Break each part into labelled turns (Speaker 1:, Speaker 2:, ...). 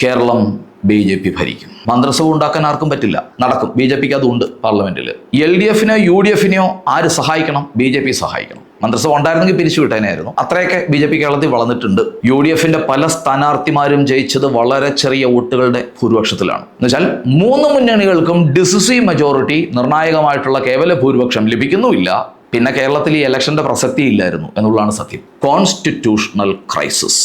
Speaker 1: Keralam BJP ഭരിക്കും. മന്ത്രിസഭ ഉണ്ടാക്കാൻ ആർക്കും പറ്റില്ല, നടക്കും. BJPക്ക് അതുണ്ട് പാർലമെന്റിൽ. LDFനോ UDFനെയോ ആര് സഹായിക്കണം? BJP സഹായിക്കണം. മന്ത്രിസഭ ഉണ്ടായിരുന്നെങ്കിൽ പിരിച്ചുവിട്ടേനായിരുന്നു. അത്രയൊക്കെ BJP കേരളത്തിൽ വളർന്നിട്ടുണ്ട്. UDFന്റെ പല സ്ഥാനാർത്ഥിമാരും ജയിച്ചത് വളരെ ചെറിയ വോട്ടുകളുടെ ഭൂരിപക്ഷത്തിലാണ്. എന്നുവെച്ചാൽ മൂന്ന് മുന്നണികൾക്കും ഡിസിസീവ് മെജോറിറ്റി, നിർണായകമായിട്ടുള്ള കേവല ഭൂരിപക്ഷം ലഭിക്കുന്നുമില്ല. പിന്നെ കേരളത്തിൽ ഈ ഇലക്ഷന്റെ പ്രസക്തി ഇല്ലായിരുന്നു എന്നുള്ളതാണ് സത്യം. Constitutional crisis.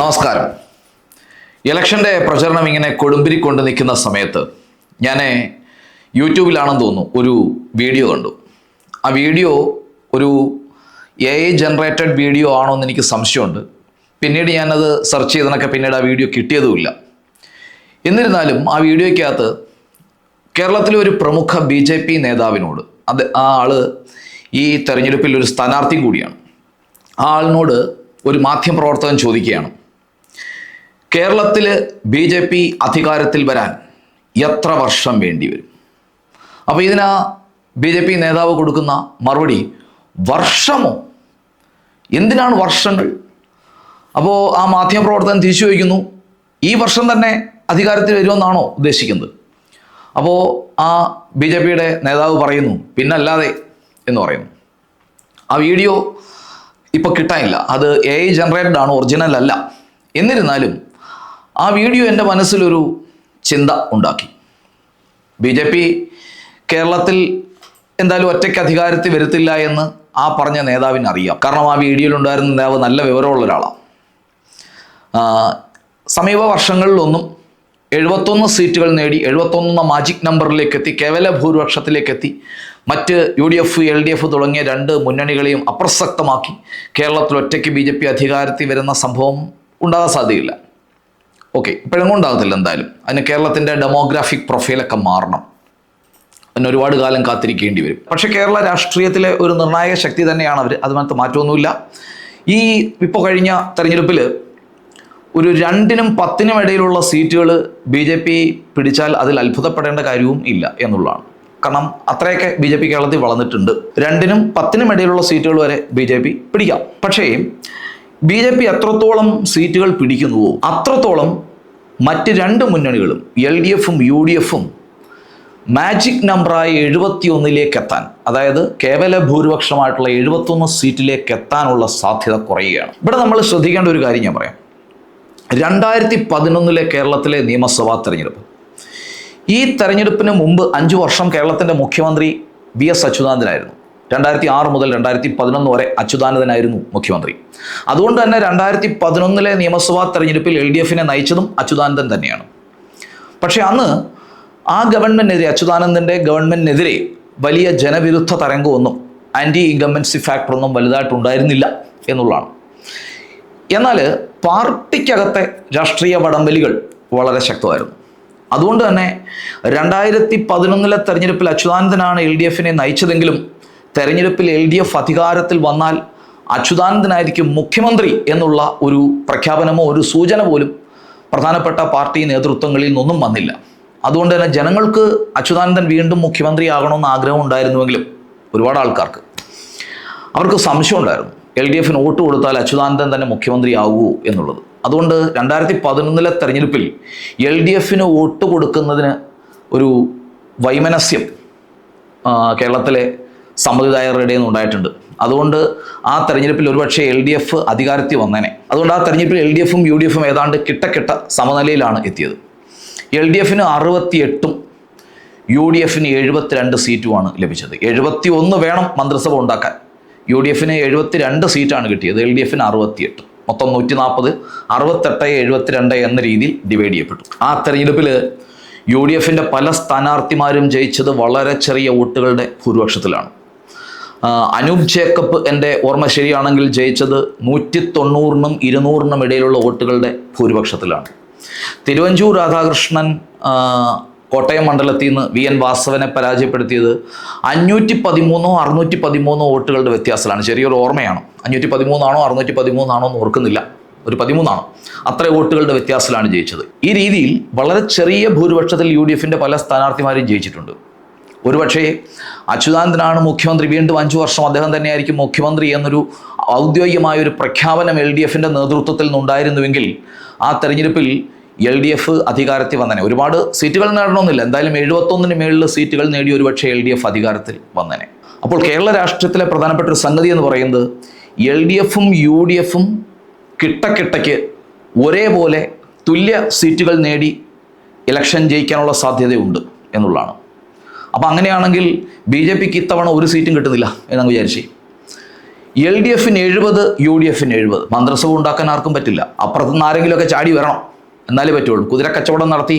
Speaker 1: നമസ്കാരം. ഇലക്ഷൻ്റെ പ്രചരണം ഇങ്ങനെ കൊടുമ്പിരിക്കൊണ്ട് നിൽക്കുന്ന സമയത്ത് ഞാൻ യൂട്യൂബിലാണെന്ന് തോന്നുന്നു ഒരു വീഡിയോ കണ്ടു. ആ വീഡിയോ ഒരു AI ജനറേറ്റഡ് വീഡിയോ ആണോ എന്ന് എനിക്ക് സംശയമുണ്ട്. പിന്നീട് ഞാനത് സെർച്ച് ചെയ്തതൊക്കെ പിന്നീട് ആ വീഡിയോ കിട്ടിയതുമില്ല. എന്നിരുന്നാലും ആ വീഡിയോയ്ക്കകത്ത് കേരളത്തിലെ ഒരു പ്രമുഖ BJP നേതാവിനോട്, ആ ആള് ഈ തെരഞ്ഞെടുപ്പിൽ ഒരു സ്ഥാനാർത്ഥിയും കൂടിയാണ്, ആ ആളിനോട് ഒരു മാധ്യമപ്രവർത്തകൻ ചോദിക്കുകയാണ്, കേരളത്തിൽ BJP അധികാരത്തിൽ വരാൻ എത്ര വർഷം വേണ്ടി വരും? അപ്പോൾ ഇതിനാ BJP നേതാവ് കൊടുക്കുന്ന മറുപടി, വർഷമോ? എന്തിനാണ് വർഷങ്ങൾ? അപ്പോൾ ആ മാധ്യമപ്രവർത്തകൻ തിരിച്ചു ചോദിക്കുന്നു, ഈ വർഷം തന്നെ അധികാരത്തിൽ വരുമെന്നാണോ ഉദ്ദേശിക്കുന്നത്? അപ്പോൾ ആ BJPയുടെ നേതാവ് പറയുന്നു, പിന്നല്ലാതെ എന്ന് പറയുന്നു. ആ വീഡിയോ ഇപ്പോൾ കിട്ടാനില്ല, അത് AI ജനറേറ്റഡ് ആണ്, ഒറിജിനൽ അല്ല. എന്നിരുന്നാലും ആ വീഡിയോ എൻ്റെ മനസ്സിലൊരു ചിന്ത ഉണ്ടാക്കി. BJP കേരളത്തിൽ എന്തായാലും ഒറ്റയ്ക്ക് അധികാരത്തിൽ വരുത്തില്ല എന്ന് ആ പറഞ്ഞ നേതാവിന് അറിയാം. കാരണം ആ വീഡിയോയിലുണ്ടായിരുന്ന നേതാവ് നല്ല വിവരമുള്ള ഒരാളാണ്. സമീപ വർഷങ്ങളിലൊന്നും 71 സീറ്റുകൾ നേടി 71 മാജിക് നമ്പറിലേക്ക് എത്തി, കേവല ഭൂരിപക്ഷത്തിലേക്ക് എത്തി, മറ്റ് UDF LDF തുടങ്ങിയ രണ്ട് മുന്നണികളെയും അപ്രസക്തമാക്കി കേരളത്തിൽ ഒറ്റയ്ക്ക് BJP അധികാരത്തിൽ വരുന്ന സംഭവം ഉണ്ടാകാൻ സാധ്യതയില്ല. ഓക്കെ, ഇപ്പോഴെങ്ങും ഉണ്ടാകത്തില്ല. എന്തായാലും അതിന് കേരളത്തിൻ്റെ ഡെമോഗ്രാഫിക് പ്രൊഫൈലൊക്കെ മാറണം. അതിന് ഒരുപാട് കാലം കാത്തിരിക്കേണ്ടി വരും. പക്ഷേ കേരള രാഷ്ട്രീയത്തിലെ ഒരു നിർണായക ശക്തി തന്നെയാണ് അവർ, അതിനകത്ത് മാറ്റമൊന്നുമില്ല. ഈ ഇപ്പോൾ കഴിഞ്ഞ തെരഞ്ഞെടുപ്പിൽ ഒരു 2നും 10നും ഇടയിലുള്ള സീറ്റുകൾ BJP പിടിച്ചാൽ അതിൽ അത്ഭുതപ്പെടേണ്ട കാര്യവും ഇല്ല എന്നുള്ളതാണ്. കാരണം അത്രയൊക്കെ BJP കേരളത്തിൽ വളർന്നിട്ടുണ്ട്. 2നും 10നും ഇടയിലുള്ള സീറ്റുകൾ വരെ BJP പിടിക്കാം. പക്ഷേ BJP എത്രത്തോളം സീറ്റുകൾ പിടിക്കുന്നുവോ അത്രത്തോളം മറ്റ് രണ്ട് മുന്നണികളും LDFും UDFും മാജിക് നമ്പറായ 71ലേക്ക് എത്താൻ, അതായത് കേവല ഭൂരിപക്ഷമായിട്ടുള്ള 71 സീറ്റിലേക്ക് എത്താനുള്ള സാധ്യത കുറയുകയാണ്. ഇവിടെ നമ്മൾ ശ്രദ്ധിക്കേണ്ട ഒരു കാര്യം ഞാൻ പറയാം. 2011 കേരളത്തിലെ നിയമസഭാ തെരഞ്ഞെടുപ്പ്, ഈ തെരഞ്ഞെടുപ്പിന് മുമ്പ് 5 വർഷം കേരളത്തിൻ്റെ മുഖ്യമന്ത്രി VS അച്യുതാനന്ദനായിരുന്നു. 2006 മുതൽ 2011 വരെ അച്യുതാനന്ദനായിരുന്നു മുഖ്യമന്ത്രി. അതുകൊണ്ട് തന്നെ 2011 നിയമസഭാ തെരഞ്ഞെടുപ്പിൽ LDFനെ നയിച്ചതും അച്യുതാനന്ദൻ തന്നെയാണ്. പക്ഷേ അന്ന് ആ ഗവൺമെൻറ്റിനെതിരെ, അച്യുതാനന്ദൻ്റെ ഗവൺമെൻറ്റിനെതിരെ വലിയ ജനവിരുദ്ധ തരംഗമൊന്നും, ആൻറ്റി ഇൻകംബൻസി ഫാക്ടറൊന്നും വലുതായിട്ടുണ്ടായിരുന്നില്ല എന്നുള്ളതാണ്. എന്നാൽ പാർട്ടിക്കകത്തെ രാഷ്ട്രീയ വടംവലികൾ വളരെ ശക്തമായിരുന്നു. അതുകൊണ്ട് തന്നെ 2011 തെരഞ്ഞെടുപ്പിൽ അച്യുതാനന്ദനാണ് LDFനെ നയിച്ചതെങ്കിലും തെരഞ്ഞെടുപ്പിൽ LDF അധികാരത്തിൽ വന്നാൽ അച്യുതാനന്ദനായിരിക്കും മുഖ്യമന്ത്രി എന്നുള്ള ഒരു പ്രഖ്യാപനമോ ഒരു സൂചന പോലും പ്രധാനപ്പെട്ട പാർട്ടി നേതൃത്വങ്ങളിൽ നിന്നൊന്നും വന്നില്ല. അതുകൊണ്ട് തന്നെ ജനങ്ങൾക്ക് അച്യുതാനന്ദൻ വീണ്ടും മുഖ്യമന്ത്രിയാകണമെന്ന് ആഗ്രഹം ഉണ്ടായിരുന്നുവെങ്കിലും ഒരുപാട് ആൾക്കാർക്ക് അവർക്ക് സംശയം ഉണ്ടായിരുന്നു, LDFന് വോട്ട് കൊടുത്താൽ അച്യുതാനന്ദൻ തന്നെ മുഖ്യമന്ത്രിയാകുമോ എന്നുള്ളത്. അതുകൊണ്ട് 2011 തെരഞ്ഞെടുപ്പിൽ LDFന് വോട്ട് കൊടുക്കുന്നതിന് ഒരു വൈമനസ്യം കേരളത്തിലെ സമ്മതിദായകരുടെ ഇടയിൽ നിന്ന് ഉണ്ടായിട്ടുണ്ട്. അതുകൊണ്ട് ആ തെരഞ്ഞെടുപ്പിൽ ഒരുപക്ഷെ LDF അധികാരത്തിൽ വന്നേനെ. അതുകൊണ്ട് ആ തെരഞ്ഞെടുപ്പിൽ LDFും UDFും ഏതാണ്ട് കിട്ട സമനിലയിലാണ് എത്തിയത്. LDFന് 68ഉം UDFന് 72 സീറ്റുമാണ് ലഭിച്ചത്. 71 വേണം മന്ത്രിസഭ ഉണ്ടാക്കാൻ. UDFന് 72 സീറ്റാണ് കിട്ടിയത്, LDFന് 68. മൊത്തം 140, 68, 72 എന്ന രീതിയിൽ ഡിവൈഡ് ചെയ്യപ്പെട്ടു. ആ തെരഞ്ഞെടുപ്പിൽ UDFന്റെ പല സ്ഥാനാർത്ഥിമാരും ജയിച്ചത് വളരെ ചെറിയ വോട്ടുകളുടെ ഭൂരിപക്ഷത്തിലാണ്. അനൂപ് ജേക്കബ്, എൻ്റെ ഓർമ്മ ശരിയാണെങ്കിൽ, ജയിച്ചത് 190നും 200നും ഇടയിലുള്ള വോട്ടുകളുടെ ഭൂരിപക്ഷത്തിലാണ്. തിരുവഞ്ചൂർ രാധാകൃഷ്ണൻ കോട്ടയം മണ്ഡലത്തിൽ നിന്ന് VN വാസവനെ പരാജയപ്പെടുത്തിയത് 513 613 വോട്ടുകളുടെ വ്യത്യാസത്തിലാണ്. ചെറിയൊരു ഓർമ്മയാണ്, 513 613 എന്ന് ഓർക്കുന്നില്ല, ഒരു 13 ആണ്. അത്ര വോട്ടുകളുടെ വ്യത്യാസത്തിലാണ് ജയിച്ചത്. ഈ രീതിയിൽ വളരെ ചെറിയ ഭൂരിപക്ഷത്തിൽ UDFന്റെ പല സ്ഥാനാർത്ഥിമാരും ജയിച്ചിട്ടുണ്ട്. ഒരുപക്ഷേ അച്യുതാനന്ദനാണ് മുഖ്യമന്ത്രി, വീണ്ടും 5 വർഷം അദ്ദേഹം തന്നെയായിരിക്കും മുഖ്യമന്ത്രി എന്നൊരു ഔദ്യോഗികമായ ഒരു പ്രഖ്യാപനം LDFന്റെ നേതൃത്വത്തിൽ നിന്നുണ്ടായിരുന്നുവെങ്കിൽ ആ തെരഞ്ഞെടുപ്പിൽ LDF അധികാരത്തിൽ വന്നനെ. ഒരുപാട് സീറ്റുകൾ നേടണമെന്നില്ല, എന്തായാലും 71 മേളിൽ സീറ്റുകൾ നേടി ഒരുപക്ഷെ LDF അധികാരത്തിൽ വന്നനെ. അപ്പോൾ കേരള രാഷ്ട്രീയത്തിലെ പ്രധാനപ്പെട്ട ഒരു സംഗതി എന്ന് പറയുന്നത് LDFും UDFും കിട്ടക്കിട്ടയ്ക്ക് ഒരേപോലെ തുല്യ സീറ്റുകൾ നേടി ഇലക്ഷൻ ജയിക്കാനുള്ള സാധ്യതയുണ്ട് എന്നുള്ളതാണ്. അപ്പോൾ അങ്ങനെയാണെങ്കിൽ BJPക്ക് ഇത്തവണ ഒരു സീറ്റും കിട്ടുന്നില്ല എന്നങ്ങ് വിചാരിച്ചേ. LDFന് 70, UDFന് 70. മന്ത്രിസഭ ഉണ്ടാക്കാൻ ആർക്കും പറ്റില്ല. അപ്പുറത്ത് നിന്ന് ആരെങ്കിലുമൊക്കെ ചാടി വരണം, എന്നാലേ പറ്റുള്ളൂ. കുതിരക്കച്ചവടം നടത്തി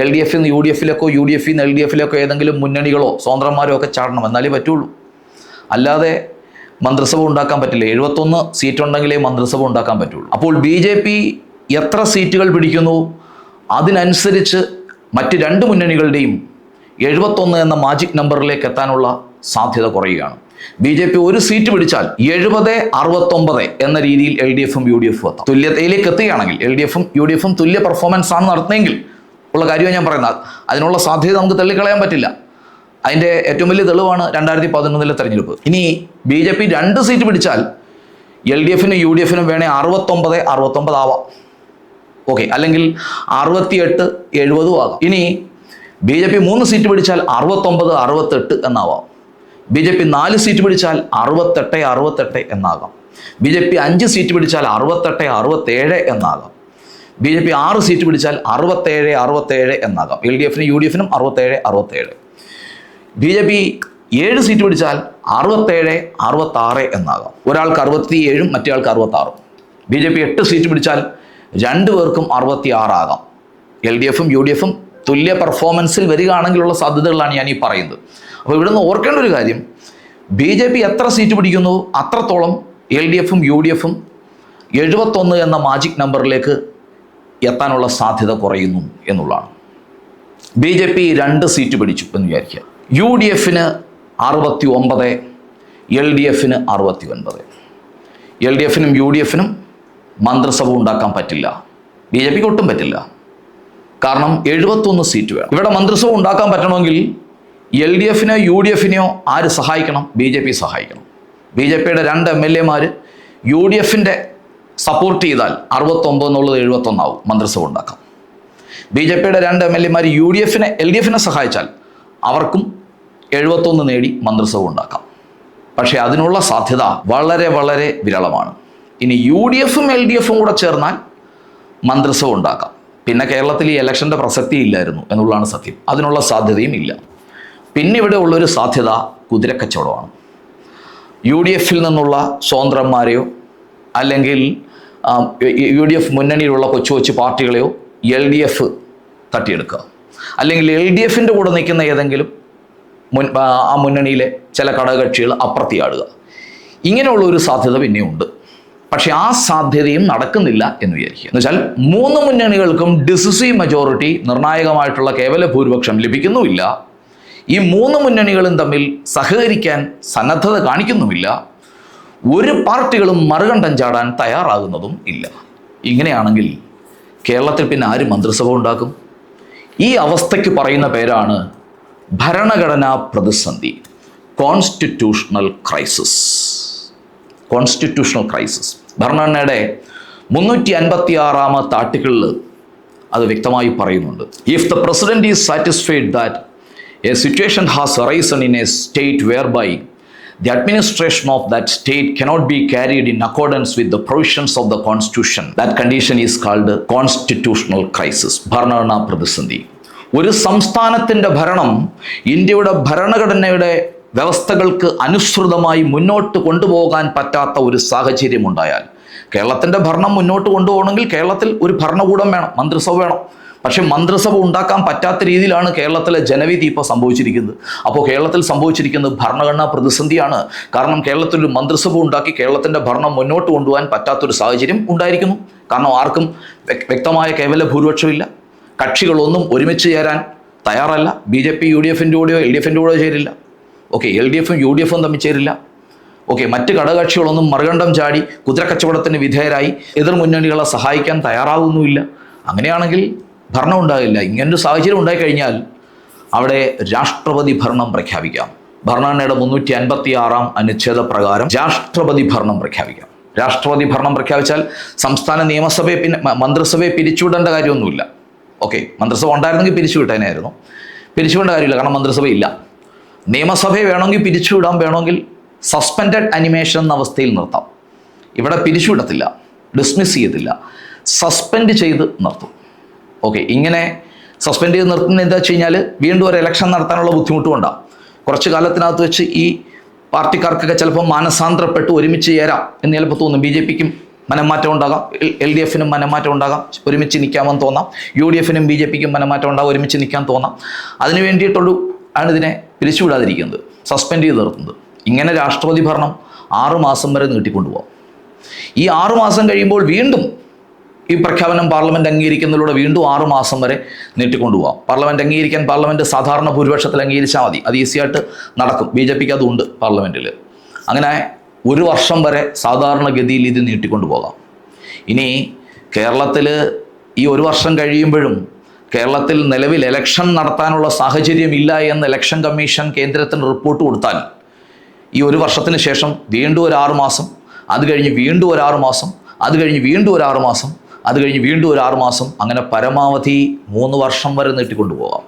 Speaker 1: LDFിൽ നിന്ന് UDFിലേക്കോ UDFിൽ നിന്ന് LDFിലേക്കോ ഏതെങ്കിലും മുന്നണികളോ സ്വതന്ത്രന്മാരോ ഒക്കെ ചാടണം, എന്നാലേ പറ്റുള്ളൂ. അല്ലാതെ മന്ത്രിസഭ ഉണ്ടാക്കാൻ പറ്റില്ല. 71 സീറ്റുണ്ടെങ്കിലേ മന്ത്രിസഭ ഉണ്ടാക്കാൻ പറ്റുള്ളൂ. അപ്പോൾ BJP എത്ര സീറ്റുകൾ പിടിക്കുന്നു അതിനനുസരിച്ച് മറ്റ് രണ്ട് മുന്നണികളുടെയും 71 എന്ന മാജിക് നമ്പറിലേക്ക് എത്താനുള്ള സാധ്യത കുറയുകയാണ്. BJP ഒരു സീറ്റ് പിടിച്ചാൽ 70-69 എന്ന രീതിയിൽ LDFും UDFും എത്താം. തുല്യതയിലേക്ക് എത്തുകയാണെങ്കിൽ LDFും UDFും തുല്യ പെർഫോമൻസ് ആണ് നടത്തുന്നതെങ്കിൽ ഉള്ള കാര്യമാണ് ഞാൻ പറയുന്നത്. അതിനുള്ള സാധ്യത നമുക്ക് തള്ളിക്കളയാൻ പറ്റില്ല. അതിൻ്റെ ഏറ്റവും വലിയ തെളിവാണ് 2011 തെരഞ്ഞെടുപ്പ്. ഇനി BJP 2 സീറ്റ് പിടിച്ചാൽ LDFിനും UDFിനും വേണേൽ 69-69 ആവാം. ഓക്കെ, അല്ലെങ്കിൽ 68-70 ആകാം. ഇനി BJP 3 സീറ്റ് പിടിച്ചാൽ 69-68 എന്നാവാം. BJP 4 സീറ്റ് പിടിച്ചാൽ 68-68 എന്നാകാം. BJP 5 സീറ്റ് പിടിച്ചാൽ 68-67 എന്നാകാം. BJP 6 സീറ്റ് പിടിച്ചാൽ 67-67 എന്നാകാം. LDFിനും UDFിനും 67-67. BJP 7 സീറ്റ് പിടിച്ചാൽ 67-66 എന്നാകാം. ഒരാൾക്ക് 67 മറ്റേയാൾക്ക് 66. BJP 8 സീറ്റ് പിടിച്ചാൽ 2 പേർക്കും 66 ആകാം. LDFും UDFും തുല്യ പെർഫോമൻസിൽ വരികയാണെങ്കിലുള്ള സാധ്യതകളാണ് ഞാൻ ഈ പറയുന്നത്. അപ്പോൾ ഇവിടുന്ന് ഓർക്കേണ്ട ഒരു കാര്യം, BJP എത്ര സീറ്റ് പിടിക്കുന്നു അത്രത്തോളം LDFും UDFും 71 എന്ന മാജിക് നമ്പറിലേക്ക് എത്താനുള്ള സാധ്യത കുറയുന്നു എന്നുള്ളതാണ്. BJP 2 സീറ്റ് പിടിച്ചു എന്ന് വിചാരിക്കുക. UDFന് 69, LDFന് 69. LDFനും UDFനും മന്ത്രിസഭ ഉണ്ടാക്കാൻ പറ്റില്ല. BJPക്ക് ഒട്ടും പറ്റില്ല. കാരണം 71 സീറ്റ് വേണം. ഇവിടെ മന്ത്രിസഭ ഉണ്ടാക്കാൻ പറ്റണമെങ്കിൽ LDFനെയോ UDFനെയോ ആര് സഹായിക്കണം? BJP സഹായിക്കണം. BJPയുടെ 2 MLAമാർ UDFിൻ്റെ സപ്പോർട്ട് ചെയ്താൽ 69 എന്നുള്ളത് 71 ആവും, മന്ത്രിസഭ ഉണ്ടാക്കാം. BJPയുടെ 2 MLAമാർ LDFനെ സഹായിച്ചാൽ അവർക്കും 71 നേടി മന്ത്രിസഭ ഉണ്ടാക്കാം. പക്ഷേ അതിനുള്ള സാധ്യത വളരെ വളരെ വിരളമാണ്. ഇനി UDFും LDFും കൂടെ ചേർന്നാൽ മന്ത്രിസഭ ഉണ്ടാക്കാം. പിന്നെ കേരളത്തിൽ ഈ ഇലക്ഷൻ്റെ പ്രസക്തി ഇല്ലായിരുന്നു എന്നുള്ളതാണ് സത്യം. അതിനുള്ള സാധ്യതയും ഇല്ല. പിന്നെ ഇവിടെ ഉള്ളൊരു സാധ്യത കുതിരക്കച്ചവടമാണ്. UDFിൽ നിന്നുള്ള സ്വതന്ത്രന്മാരെയോ അല്ലെങ്കിൽ UDF മുന്നണിയിലുള്ള കൊച്ചു കൊച്ചു പാർട്ടികളെയോ LDF തട്ടിയെടുക്കുക, അല്ലെങ്കിൽ LDFിൻ്റെ കൂടെ നിൽക്കുന്ന ഏതെങ്കിലും ആ മുന്നണിയിലെ ചില ഘടകകക്ഷികൾ അപ്രത്തിയാടുക. ഇങ്ങനെയുള്ള ഒരു സാധ്യത പിന്നെയുണ്ട്. പക്ഷെ ആ സാധ്യതയും നടക്കുന്നില്ല എന്ന് വിചാരിക്കുക. എന്ന് വെച്ചാൽ 3 മുന്നണികൾക്കും ഡിസിസീവ് മെജോറിറ്റി, നിർണായകമായിട്ടുള്ള കേവല ഭൂരിപക്ഷം ലഭിക്കുന്നുമില്ല. ഈ 3 മുന്നണികളും തമ്മിൽ സഹകരിക്കാൻ സന്നദ്ധത കാണിക്കുന്നുമില്ല. ഒരു പാർട്ടികളും മറുകണ്ഠം ചാടാൻ തയ്യാറാകുന്നതും ഇല്ല. ഇങ്ങനെയാണെങ്കിൽ കേരളത്തിൽ പിന്നെ ആര് മന്ത്രിസഭ ഉണ്ടാക്കും? ഈ അവസ്ഥയ്ക്ക് പറയുന്ന പേരാണ് ഭരണഘടനാ പ്രതിസന്ധി, കോൺസ്റ്റിറ്റ്യൂഷണൽ ക്രൈസിസ്. ഭരണഘടനയുടെ 356 ആർട്ടിക്കിളിൽ അത് വ്യക്തമായി പറയുന്നുണ്ട്. If the president is satisfied that A situation has arisen in a state whereby the administration of that state cannot be carried in accordance with the provisions of the constitution, that condition is called constitutional crisis. ഭരണഘടനാ പ്രതിസന്ധി. ഒരു സംസ്ഥാനത്തിൻ്റെ ഭരണം ഇന്ത്യയുടെ ഭരണഘടനയുടെ വ്യവസ്ഥകൾക്ക് അനുസൃതമായി മുന്നോട്ട് കൊണ്ടുപോകാൻ പറ്റാത്ത ഒരു സാഹചര്യം ഉണ്ടായാൽ, കേരളത്തിൻ്റെ ഭരണം മുന്നോട്ട് കൊണ്ടുപോകണമെങ്കിൽ കേരളത്തിൽ ഒരു ഭരണകൂടം വേണം, മന്ത്രിസഭ വേണം. പക്ഷെ മന്ത്രിസഭ ഉണ്ടാക്കാൻ പറ്റാത്ത രീതിയിലാണ് കേരളത്തിലെ ജനവിധി ഇപ്പോൾ സംഭവിച്ചിരിക്കുന്നത്. അപ്പോൾ കേരളത്തിൽ സംഭവിച്ചിരിക്കുന്നത് ഭരണഘടനാ പ്രതിസന്ധിയാണ്. കാരണം കേരളത്തിൽ ഒരു മന്ത്രിസഭ ഉണ്ടാക്കി കേരളത്തിൻ്റെ ഭരണം മുന്നോട്ട് കൊണ്ടുപോകാൻ പറ്റാത്തൊരു സാഹചര്യം ഉണ്ടായിരിക്കുന്നു. കാരണം ആർക്കും വ്യക്തമായ കേവല ഭൂരിപക്ഷമില്ല. കക്ഷികളൊന്നും ഒരുമിച്ച് ചേരാൻ തയ്യാറല്ല. BJP UDFിൻ്റെ കൂടെയോ LDFിൻ്റെ കൂടെയോ ചേരില്ല. ഓക്കെ, LDFും UDFും തമ്മിൽ ചേരില്ല. ഓക്കെ, മറ്റ് ഘടകകക്ഷികളൊന്നും മറുകണ്ഠം ചാടി കുതിരക്കച്ചവടത്തിന് വിധേയരായി എതിർ മുന്നണികളെ സഹായിക്കാൻ തയ്യാറാകുന്നുമില്ല. അങ്ങനെയാണെങ്കിൽ ഭരണം ഉണ്ടാകില്ല. ഇങ്ങനൊരു സാഹചര്യം ഉണ്ടായിക്കഴിഞ്ഞാൽ അവിടെ രാഷ്ട്രപതി ഭരണം പ്രഖ്യാപിക്കാം. ഭരണഘടനയുടെ 356 അനുച്ഛേദ പ്രകാരം രാഷ്ട്രപതി ഭരണം പ്രഖ്യാപിക്കാം. രാഷ്ട്രപതി ഭരണം പ്രഖ്യാപിച്ചാൽ സംസ്ഥാന നിയമസഭയെ മന്ത്രിസഭയെ പിരിച്ചുവിടേണ്ട കാര്യമൊന്നുമില്ല. ഓക്കെ, മന്ത്രിസഭ ഉണ്ടായിരുന്നെങ്കിൽ പിരിച്ചുവിട്ടേനായിരുന്നു. പിരിച്ചുവിടേണ്ട കാര്യമില്ല, കാരണം മന്ത്രിസഭ ഇല്ല. നിയമസഭയെ വേണമെങ്കിൽ പിരിച്ചുവിടാം, വേണമെങ്കിൽ സസ്പെൻഡഡ് അനിമേഷൻ എന്ന അവസ്ഥയിൽ നിർത്താം. ഇവിടെ പിരിച്ചുവിടത്തില്ല, ഡിസ്മിസ് ചെയ്യത്തില്ല, സസ്പെൻഡ് ചെയ്ത് നിർത്തും. ഓക്കെ, ഇങ്ങനെ സസ്പെൻഡ് ചെയ്ത് നിർത്തുന്നത് എന്താ വെച്ച് കഴിഞ്ഞാൽ വീണ്ടും ഒരു ഇലക്ഷൻ നടത്താനുള്ള ബുദ്ധിമുട്ട് കൊണ്ടാണ്. കുറച്ച് കാലത്തിനകത്ത് വെച്ച് ഈ പാർട്ടിക്കാർക്കൊക്കെ ചിലപ്പോൾ മാനസാന്തരപ്പെട്ട് ഒരുമിച്ച് ചേരാം എന്ന് ചിലപ്പോൾ തോന്നും. BJPക്കും മനംമാറ്റം ഉണ്ടാകാം, LDFനും മനംമാറ്റം ഉണ്ടാകാം, ഒരുമിച്ച് നിൽക്കാമെന്ന് തോന്നാം. UDFനും BJPക്കും മനംമാറ്റം ഉണ്ടാകാം, ഒരുമിച്ച് നിൽക്കാൻ തോന്നാം. അതിന് വേണ്ടിയിട്ടുള്ളൂ ആണ് ഇതിനെ പിരിച്ചുവിടാതിരിക്കുന്നത്, സസ്പെൻഡ് ചെയ്ത് നിർത്തുന്നത്. ഇങ്ങനെ രാഷ്ട്രപതി ഭരണം 6 മാസം വരെ നീട്ടിക്കൊണ്ടുപോകാം. ഈ 6 മാസം കഴിയുമ്പോൾ വീണ്ടും ഈ പ്രഖ്യാപനം പാർലമെൻറ്റ് അംഗീകരിക്കുന്നതിലൂടെ വീണ്ടും 6 മാസം വരെ നീട്ടിക്കൊണ്ടുപോകാം. പാർലമെൻറ്റ് അംഗീകരിക്കാൻ പാർലമെൻറ്റ് സാധാരണ ഭൂരിപക്ഷത്തിൽ അംഗീകരിച്ചാൽ മതി, അത് ഈസിയായിട്ട് നടക്കും. BJPക്ക് അതുണ്ട് പാർലമെൻറ്റിൽ. അങ്ങനെ 1 വർഷം വരെ സാധാരണഗതിയിൽ ഇത് നീട്ടിക്കൊണ്ടുപോകാം. ഇനി കേരളത്തിൽ ഈ 1 വർഷം കഴിയുമ്പോഴും കേരളത്തിൽ നിലവിൽ ഇലക്ഷൻ നടത്താനുള്ള സാഹചര്യമില്ല എന്ന് ഇലക്ഷൻ കമ്മീഷൻ കേന്ദ്രത്തിന് റിപ്പോർട്ട് കൊടുത്താൽ ഈ 1 വർഷത്തിന് ശേഷം വീണ്ടും ഒരു 6 മാസം, അത് കഴിഞ്ഞ് വീണ്ടും ഒരു 6 മാസം, അത് കഴിഞ്ഞ് വീണ്ടും ഒരു 6 മാസം, അത് കഴിഞ്ഞ് വീണ്ടും ഒരു 6 മാസം, അങ്ങനെ പരമാവധി 3 വർഷം വരെ നീട്ടിക്കൊണ്ടുപോകാം.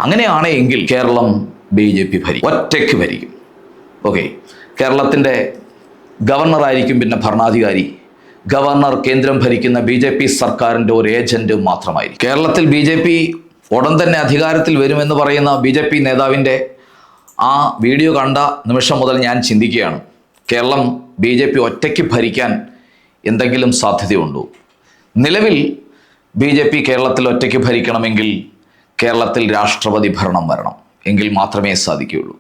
Speaker 1: അങ്ങനെയാണെങ്കിൽ കേരളം BJP ഭരിക്കും, ഒറ്റയ്ക്ക് ഭരിക്കും. ഓക്കെ, കേരളത്തിൻ്റെ ഗവർണറായിരിക്കും പിന്നെ ഭരണാധികാരി. ഗവർണർ കേന്ദ്രം ഭരിക്കുന്ന BJP സർക്കാരിൻ്റെ ഒരു ഏജൻറ്റ് മാത്രമായിരിക്കും. കേരളത്തിൽ BJP ഉടൻ തന്നെ അധികാരത്തിൽ വരുമെന്ന് പറയുന്ന BJP നേതാവിൻ്റെ ആ വീഡിയോ കണ്ട നിമിഷം മുതൽ ഞാൻ ചിന്തിക്കുകയാണ്, കേരളം BJP ഒറ്റയ്ക്ക് ഭരിക്കാൻ എന്തെങ്കിലും സാധ്യതയുണ്ടോ? നിലവിൽ BJP കേരളത്തിൽ ഒറ്റയ്ക്ക് ഭരിക്കണമെങ്കിൽ കേരളത്തിൽ രാഷ്ട്രപതി ഭരണം വരണം, എങ്കിൽ മാത്രമേ സാധിക്കുകയുള്ളൂ.